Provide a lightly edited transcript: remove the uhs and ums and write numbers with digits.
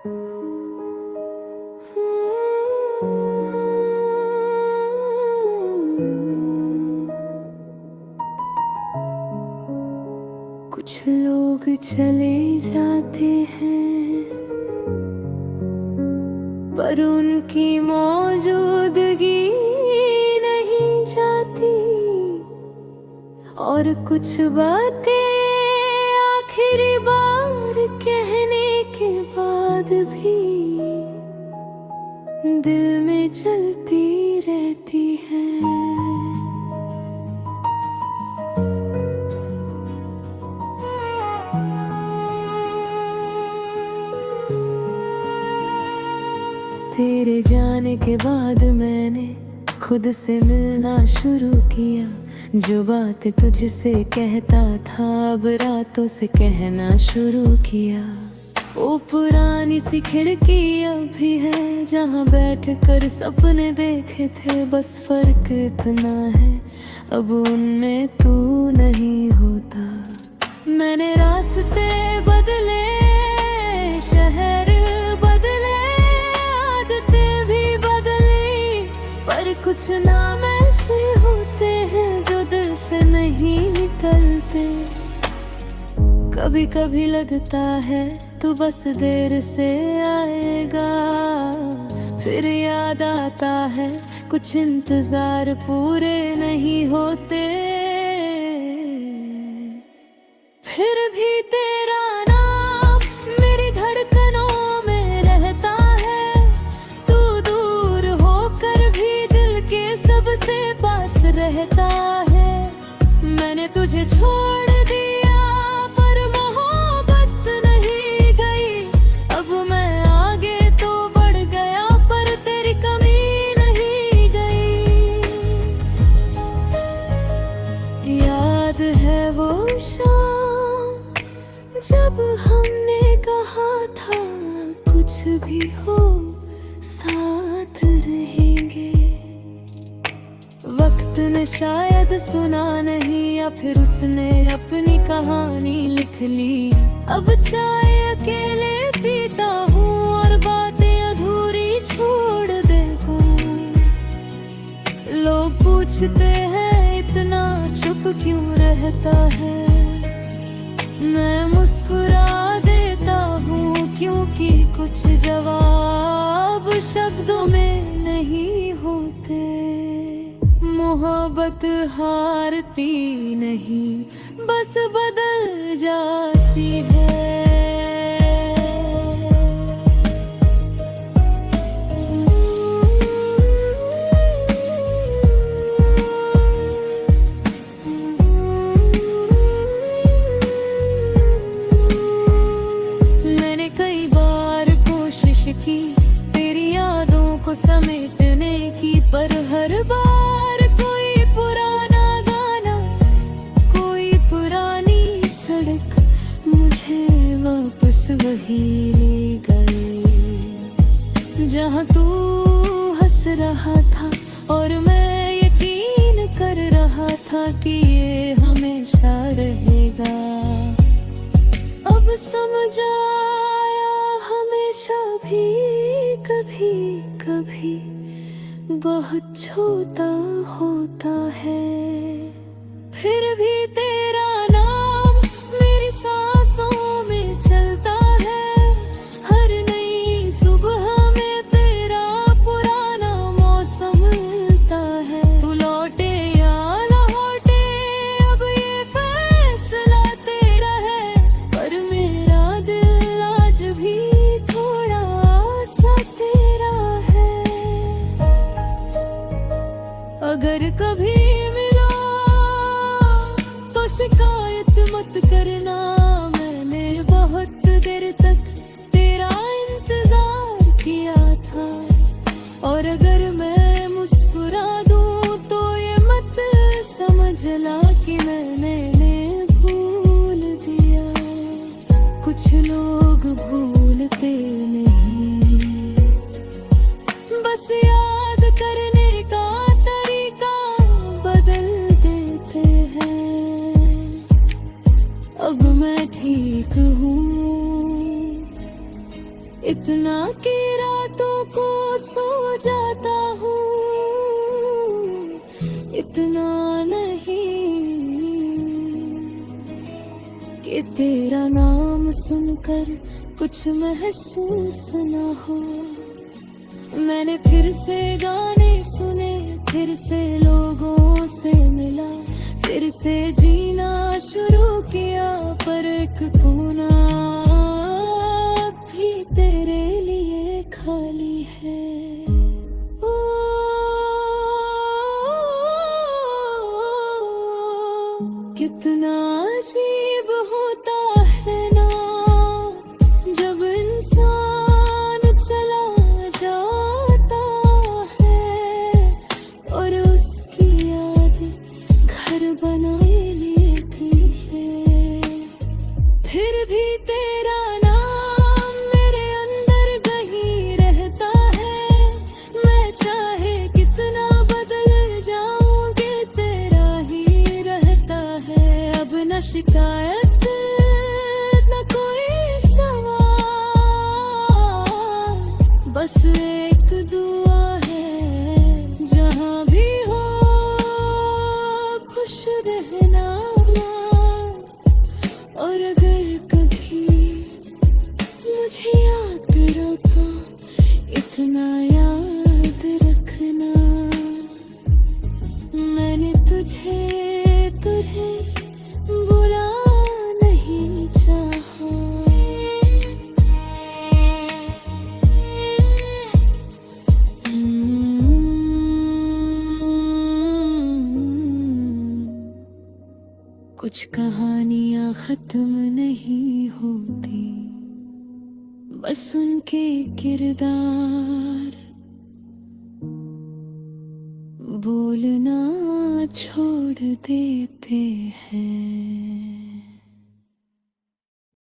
कुछ लोग चले जाते हैं पर उनकी मौजूदगी नहीं जाती, और कुछ बातें आखिरी बार कहने के बाद भी दिल में चलती रहती है। तेरे जाने के बाद मैंने खुद से मिलना शुरू किया, जो बात तुझसे कहता था अब रातों से कहना शुरू किया। वो पुरानी सी खिड़की अब भी है जहाँ बैठकर सपने देखे थे, बस फर्क इतना है अब उनमें तू नहीं होता। मैंने रास्ते बदले, शहर बदले, आदतें भी बदली, पर कुछ नाम ऐसे होते हैं जो दिल से नहीं निकलते। कभी कभी लगता है तू बस देर से आएगा, फिर याद आता है कुछ इंतजार पूरे नहीं होते। फिर भी तेरा नाम मेरी धड़कनों में रहता है, तू दूर होकर भी दिल के सबसे पास रहता है। मैंने तुझे छोड़ दिया पर मोहब्बत नहीं गई, अब मैं आगे तो बढ़ गया पर तेरी कमी नहीं गई। याद है वो शाम जब हमने कहा था कुछ भी हो साथ रहेंगे। वक्त ने शायद सुना नहीं या फिर उसने अपनी कहानी लिख ली। अब चाय अकेले पीता हूँ और बातें अधूरी छोड़ देता हूँ। लोग पूछते हैं इतना चुप क्यों रहता है, मैं मुस्कुरा देता हूँ क्योंकि कुछ जवाब शब्दों में नहीं होते। मोहब्बत हारती नहीं बस बदल जाती है। मैंने कई बार कोशिश की तेरी यादों को समेटने की, पर हर बार कोई पुराना गाना, कोई पुरानी सड़क मुझे वापस वही ले गए जहाँ तू हंस रहा था और मैं यकीन कर रहा था कि ये हमेशा रहेगा। अब समझ आया हमेशा भी कभी कभी बहुत छोटा होता है। फिर भी तेरा नाम मेरी सांसों में चलता है, हर नई सुबह में तेरा पुराना मौसम मिलता है। तू लौटे या लौटे अब ये फैसला तेरा है, पर मेरा दिल आज भी थोड़ा सा तेरा है। अगर कभी मिला तो शिकायत मत करना, मैंने बहुत देर तक तेरा इंतजार किया था। और अगर मैं मुस्कुरा दूं तो ये मत समझना कि मैंने भूल दिया। कुछ लोग भूलते नहीं, बस याद करने का तरीका बदल देते हैं। अब मैं ठीक हूँ, इतना कि रातों को सो जाता हूँ, इतना नहीं कि तेरा नाम सुनकर कुछ महसूस ना हो। मैंने फिर से गाने सुने, फिर से लोगों से मिला, फिर से जीना शुरू किया, पर एक कोना भी तेरे लिए खाली है। ओ, कितना अजीब होता है ना जब इंसान चला जाता है और उसकी याद घर बनाए लेती है। फिर भी तेरा नाम मेरे अंदर कहीं रहता है। मैं चाहे कितना बदल जाऊंगी, तेरा ही रहता है। अब न शिकायत न कोई सवाल, बस एक दुआ है जहां भी हो खुश रहना। और अगर कभी मुझे याद करो तो इतना याद रखना, मैंने तुझे बुला नहीं चाहा। कुछ कहानियां खत्म नहीं होती, बस उनके किरदार बोलना छोड़ देते हैं।